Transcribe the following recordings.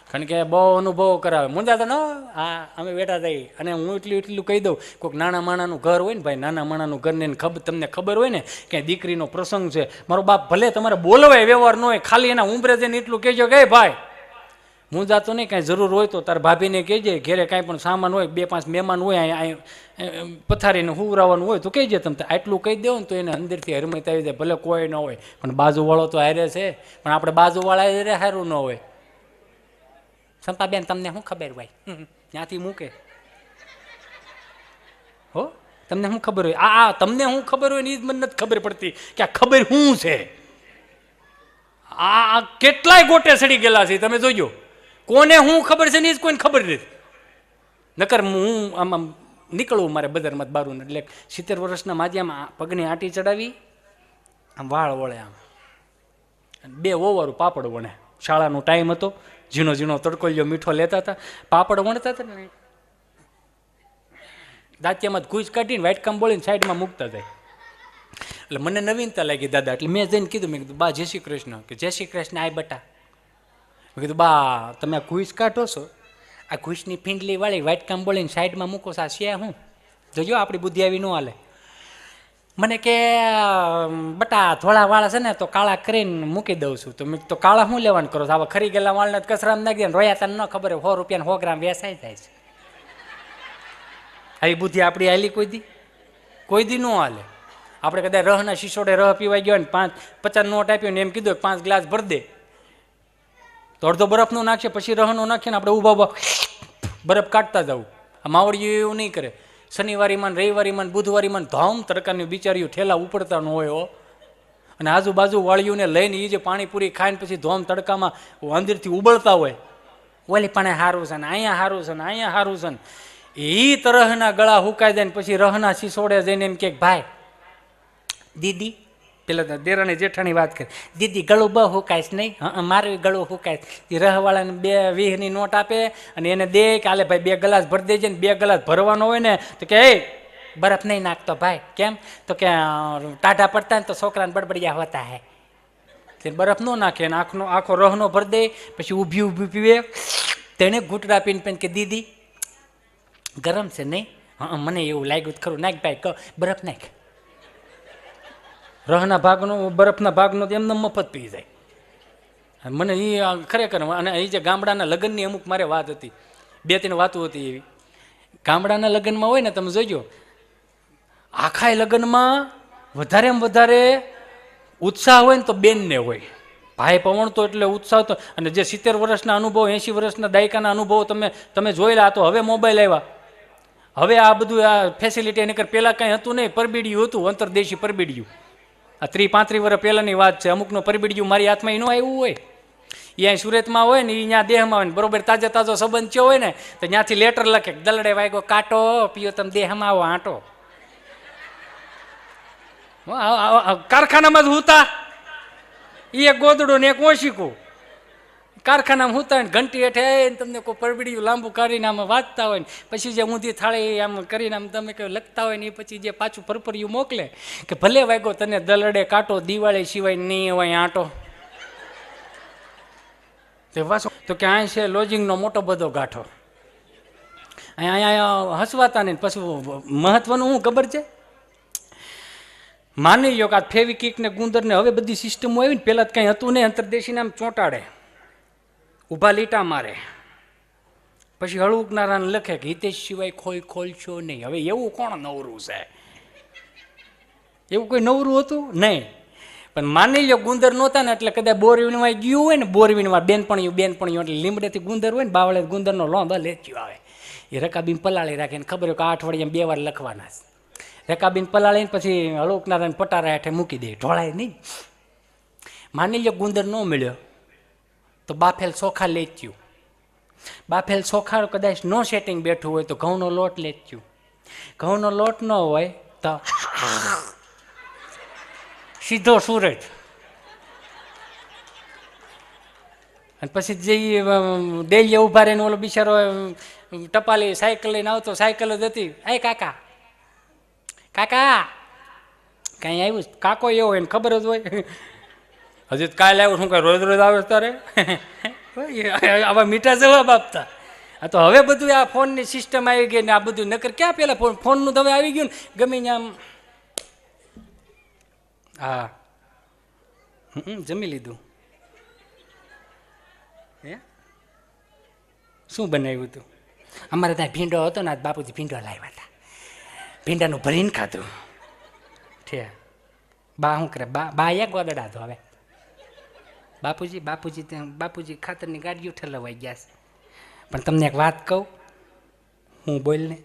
કારણ કે બહુ અનુભવો કરાવે. મુંજા તો ન હા અમે બેઠા થઈ અને હું એટલું કહી દઉં, કોઈક નાના માણાનું ઘર હોય ને ભાઈ, નાના માણાનું ઘરને તમને ખબર હોય ને કે દીકરીનો પ્રસંગ છે, મારો બાપ ભલે તમારે બોલવાય વ્યવહાર ન હોય, ખાલી એના ઉંબરે જઈને એટલું કહેજો કે ભાઈ મુંજા તો નહીં, કાંઈ જરૂર હોય તો તાર ભાભીને કહેજે, ઘેરે કાંઈ પણ સામાન હોય, 2-5 મહેમાન હોય પથારીને હુવરાવાનું હોય તો કહેજે. તમે આટલું કહી દેવો ને તો એને અંદરથી હરમત આવી જાય, ભલે કોઈ ન હોય પણ બાજુવાળો તો હારે છે, પણ આપણે બાજુવાળા હારે સારું ન હોય. સંપાબેન તમને શું ખબર હોય, ત્યાંથી મૂકે હો, તમને શું ખબર હોય? આ તમને શું ખબર હોય ને એ જ મને નથી ખબર પડતી કે આ ખબર શું છે. આ કેટલાય ગોટે સડી ગયેલા છે, તમે જોજો. કોને શું ખબર છે ને એ જ કોઈને ખબર નથી. નકર હું આમ નીકળવું મારે બજારમાં બારું, એટલે 70 વર્ષના માજી આમ પગની આંટી ચડાવી, આમ વાળ વળે, આમ 2 ઓવારું પાપડ વણે. શાળાનો ટાઈમ હતો, ઝીણો ઝીણો તડકોલિયો મીઠો લેતા હતા, પાપડ વણતા હતા ને દાંતિયામાં ઘૂસ કાઢીને વાઇટકામ બોલીને સાઈડમાં મૂકતા જાય. એટલે મને નવીનતા લાગી દાદા, એટલે મેં જઈને કીધું, મેં કીધું બા જય શ્રી કૃષ્ણ. કે જય શ્રી કૃષ્ણ આય બટા. મેં કીધું બા તમે આ ઘૂસ કાઢો છો, આ ઘૂસની ફીંડલી વાળી વાઇટકામ બોલીને સાઈડમાં મૂકો છો, આ છે હું? જોજો આપણી બુદ્ધિ આવી ન હાલે. મને કે બટા ધોળા વાળા છે ને તો કાળા કરીને મૂકી દઉં છું. તો મેં તો કાળા શું લેવાનું કરો છો? આવા ખરી ગયેલા વાળને કચરામાં નાખી દે, રોયા તને ન ખબર હોય 100 રૂપિયા 100 ગ્રામ વેચાઈ જાય છે. આવી બુદ્ધિ આપણી હાલી કોઈ દી ન હાલે. આપણે કદાચ રહના શીશોડે રહ પીવાઈ ગયો ને 50 નોટ આપ્યો ને એમ કીધું 5 ગ્લાસ ભર દે, તો અડધો બરફનો નાખશે, પછી રહનો નાખીને આપણે ઊભા બરફ કાઢતા જવું. આ માવડીઓ એવું નહીં કરે. શનિવારીમાં રવિવારીમાં બુધવારીમાં ધામ તડકાની બિચારીઓ ઠેલા ઉપડતા ન હોય હો. અને આજુબાજુ વાળીઓને લઈને એ જે પાણીપુરી ખાઈને પછી ધોમ તડકામાં અંદરથી ઉબળતા હોય, ઓલી પાણે સારું છે ને અહીંયા સારું છે ને અહીંયા સારું છે ને, એ તરહના ગળા હુકાઈ જાય ને પછી રહના શીશોડે જઈને એમ કે ભાઈ દીદી, પેલા દેરાણી જેઠાણી વાત કરે, દીદી ગળું બહુ હુકાઈશ નહીં? હા મારું ગળું હુકાઈશ. એ રહવાળાને 2 20ની નોટ આપે અને એને દે કે આલે ભાઈ 2 ગ્લાસ ભરી દેજે ને 2 ગ્લાસ ભરવાનો હોય ને તો કે એ બરફ નહીં નાખતો ભાઈ. કેમ? તો કે ટાઢા પડતા ને તો છોકરાને બડબડિયા હોતા હે. એટલે બરફ ન નાખે ને આખો રહનો ભરી દે, પછી ઊભી પીવે. તેને ઘૂંટડા પીને કે દીદી ગરમ છે નહીં? હા મને એવું લાગ્યું ખરું, નાખ ભાઈ બરફ નાખ. રહના ભાગનો બરફના ભાગનો એમને મફત પી જાય. મને એ ખરેખર, અને એ જે ગામડાના લગ્નની અમુક મારે વાત હતી, 2-3 વાતો હતી એવી. ગામડાના લગ્નમાં હોય ને તમે જોજો, આખા લગ્નમાં વધારેમાં વધારે ઉત્સાહ હોય ને તો બેનને હોય. ભાઈ પવણતો એટલે ઉત્સાહ તો, અને જે 70 વર્ષના અનુભવ 80 વર્ષના દાયકાના અનુભવો તમે જોયેલા. તો હવે મોબાઈલ આવ્યા, હવે આ બધું આ ફેસિલિટી એની કર પહેલાં કાંઈ હતું નહીં, પરબીડિયું હતું, અંતરદેશી પરબીડિયું. આ 30-35 વર્ષ પહેલાંની વાત છે. અમુકનો પરબીડિયું મારી હાથમાં એ ન આવ્યું હોય, એ અહીં સુરતમાં હોય ને, એ ત્યાં દેહમાં હોય ને, બરોબર તાજો સંબંધ થયો હોય ને તો ત્યાંથી લેટર લખે, દલડે વાગ્યો કાંટો પીયો તમે દેહમાં આવો આંટો. કારખાનામાં જ હુતા, એક ગોદડું ને એક ઓશીકું, કારખાનામાં હુતા ને ઘંટી હેઠે તમને કોઈ પરબીડિયું લાંબુ કાઢીને આમ વાંચતા હોય ને પછી જે ઊંધી થાળી આમ કરીને આમ તમે કઈ લખતા હોય ને એ પછી જે પાછું પરપરિયું મોકલે કે ભલે વાગ્યો તને દલડે કાંટો, દિવાળી સિવાય નહીં હોય આંટો. તે વાસો તો કે અહીં છે લોજિંગનો મોટો બધો ગાંઠો, અહીંયા હસવાતા નહીં. પછી મહત્વનું શું ખબર છે? માની લો કે આ ફેવિકિક ને ગુંદર ને હવે બધી સિસ્ટમો આવી ને, પેલા જ કંઈ હતું નહીં. અંતરદેશીને આમ ચોંટાડે, ઊભા લીટા મારે, પછી હળુકનારાને લખે કે હિતેશ સિવાય ખોલશો નહીં. હવે એવું કોણ નવરું છે? એવું કોઈ નવરું હતું નહીં. પણ માની લો ગુંદર નહોતા ને એટલે કદાચ બોર વીણવા ગયું હોય ને, બોર વીણવા બેનપણીયું એટલે લીમડેથી ગુંદર હોય ને, બાવળે ગુંદરનો લોંધ લેચ્યો આવે, એ રકાબીન પલાળી રાખે ને ખબર હોય કે 8 અઠવાડિયામાં 2 વાર લખવાના છે. રકાબીન પલાળીને પછી હળુકનારાને પટારા હેઠે મૂકી દે, ઢોળાય નહીં. માની લો ગુંદર ન મળ્યો તો બાફેલ ચોખા લેચ્યું. બાફેલ ચોખા કદાચ નો સેટિંગ બેઠું હોય તો ઘઉંનો લોટ લેચ્યું. ઘઉંનો લોટ ન હોય તો સીધો સુરત. અને પછી જે ડેલીએ ઉભા રહીને ઓલો બિચારો ટપાલી સાયકલ લઈને આવતો, સાયકલ જ હતી, એ કાકા કાકા કાંઈ આવ્યું? કાકો એવો હોય ને ખબર જ હોય, હજી કાલે આવ્યું, શું કાંઈ રોજ આવે તારે? આવા મીઠા જવાબ આપતા. આ તો હવે બધું આ ફોનની સિસ્ટમ આવી ગઈ ને આ બધું નકર ક્યાં પેલા ફોનનું તો હવે આવી ગયું ને ગમે ને આમ. હા જમી લીધું. હે શું બનાવ્યું હતું? અમારે ત્યાં ભીંડો હતો ને આજ બાપુજી ભીંડો લાવ્યા હતા. ભીંડાનું ભરીને ખાધું. ઠે બા શું કરે? બા એક ગોદડા તો હવે બાપુજી ખાતરની ગાડીઓ ઠલવાઈ ગયા છે. પણ તમને એક વાત કહું, હું બોલને.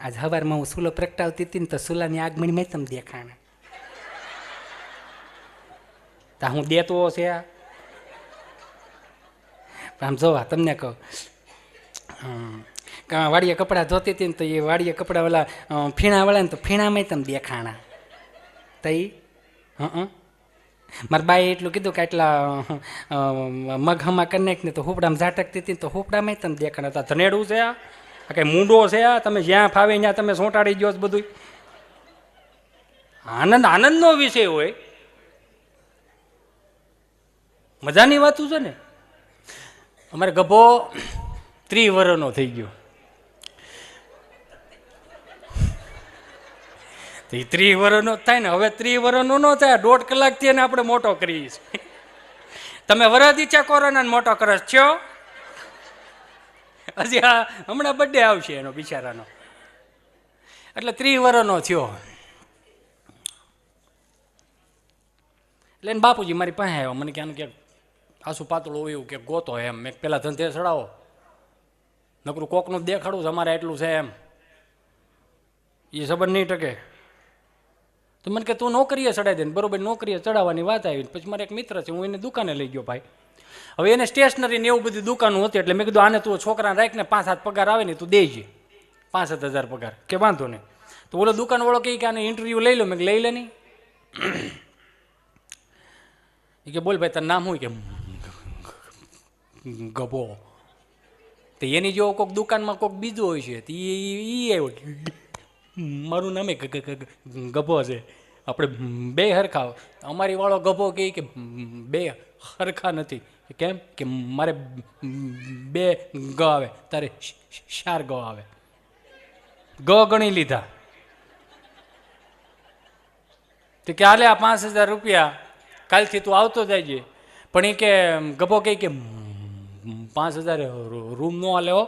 આજ સવારમાં હું સૂલો પ્રગટાવતી હતી ને તો સૂલાની આગમણી મેં તમને દેખાણા. તા હું દેતો છે. આમ જોવા તમને કહું, વાડીએ કપડાં ધોતી હતી ને તો એ વાડીએ કપડાં ઓલા ફીણાવાળા ને તો ફીણામાં તમે દેખાણા. તઈ મારા બાએ એટલું કીધું કે એટલા મગ હમા કરી નાખ ને તો હુપડામાં ઝાટકતી હતી તો હુપડામાં તમે દેખાણા હતા. ધનેડું છે આ કઈ મૂંડો છે આ? તમે જ્યાં ફાવે ત્યાં તમે સોંટાડી ગયો બધું. આનંદનો વિષય હોય, મજાની વાતું છે ને. અમારે ગભો 30 વર્ષનો થઈ ગયો. 30 વર્ષનો થાય ને. હવે 30 વર્ષનો ન થાય, 1.5 કલાકથી એને આપણે મોટો કરીએ છીએ. તમે વરદી છે કોરોનાને મોટો કરો છો. હજી આ હમણાં બર્થડે આવશે એનો બિચારાનો, એટલે 30 વર્ષનો થયો. એટલે એને બાપુજી મારી પાસે આવ્યો. મને ક્યાંનું ક્યાંક આસુ પાતળું હોય એવું કે ગોતો એમ. મેં પેલા ધંધે ચડાવો, નકરું કોકનું દેખાડું છે અમારે એટલું છે એમ, એ સંબંધ નહીં ટકે. તો મને કે તું નોકરીએ ચડાવી દે ને. બરોબર, નોકરીએ ચડાવવાની વાત આવી. પછી મારે એક મિત્ર છે, હું એને દુકાને લઈ ગયો ભાઈ. હવે એને સ્ટેશનરી ને એવું બધી દુકાનો હતી, એટલે મેં કીધું આને તું છોકરાને રાખીને 5-7 પગાર આવે ને તું દેજે, 65,000 પગાર કે વાંધો નહીં. તો ઓલો દુકાનવાળો કહે કે આને ઇન્ટરવ્યૂ લઈ લો. મેં લઈ લે નહીં. એ કે બોલ ભાઈ તારું નામ શું? કે ગભો. તો એની જેવો કોઈક દુકાનમાં કોઈક બીજું હોય છે. તો એ આવ્યો, મારું નામે ગભો છે, આપણે બે હરખા. અમારી વાળો ગભો કહે કે બે હરખા નથી. કેમ? કે મારે 2 ગ આવે, તારે 4 ગ આવે. ગ ગણી લીધા. તો કે હાલે આ 5,000 રૂપિયા કાલથી તું આવતો જાય છે. પણ એ કે ગભો કહે કે 5,000 રૂમ નો હાલે હો.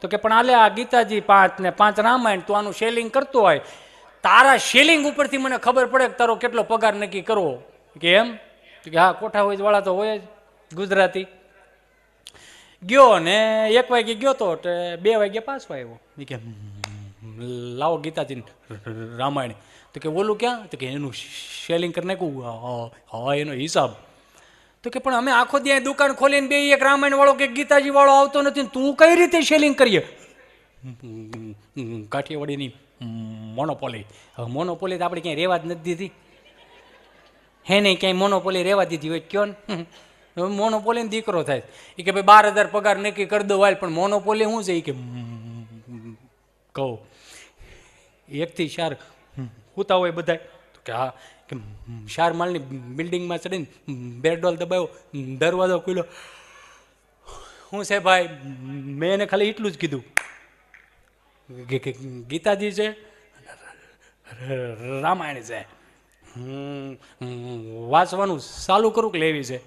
તો કે પણ હાલે આ ગીતાજી 5 ને 5 રામાયણ, તું આનું સેલિંગ કરતો હોય, તારા સેલિંગ ઉપરથી મને ખબર પડે કે તારો કેટલો પગાર નક્કી કરવો. કે એમ? કે હા, કોઠા હોય વાળા તો હોય જ ગુજરાતી. ગયો ને 1 વાગે ગયો તો 2 વાગે પાછો આવ્યો. એ કે લાવો ગીતાજી રામાયણ. તો કે ઓલું ક્યાં? તો કે એનું સેલિંગ કરી નાખ્યું. હા એનો હિસાબ. તો કે પણ અમે આખો દી દુકાન ખોલીને બે એક રામાયણ વાળો કે ગીતાજી વાળો આવતો નથી, તું કઈ રીતે સેલિંગ કરીએ? કાઠિયાવાડીની મોનોપોલી. હવે મોનોપોલી તો આપણે ક્યાંય રહેવા જ નથી દીધી. હે નહીં ક્યાંય મોનોપોલી રહેવા દીધી હોય કયો ને. મોનોપોલીને દીકરો થાય. એ કે ભાઈ 12,000 પગાર નક્કી કરી દો વાલ. પણ મોનોપોલી શું છે? એ કે કહું 1 થી 4 હોતા હોય બધા. તો કે હા, કે 4 માળની બિલ્ડિંગમાં ચડીને બેરડોલ દબાવ્યો, દરવાજો ખુલ્યો. શું છે ભાઈ? મેં એને ખાલી એટલું જ કીધું કે ગીતાજી છે, રામાયણ છે. વાંચવાનું ચાલુ કરું કે લેવી છે?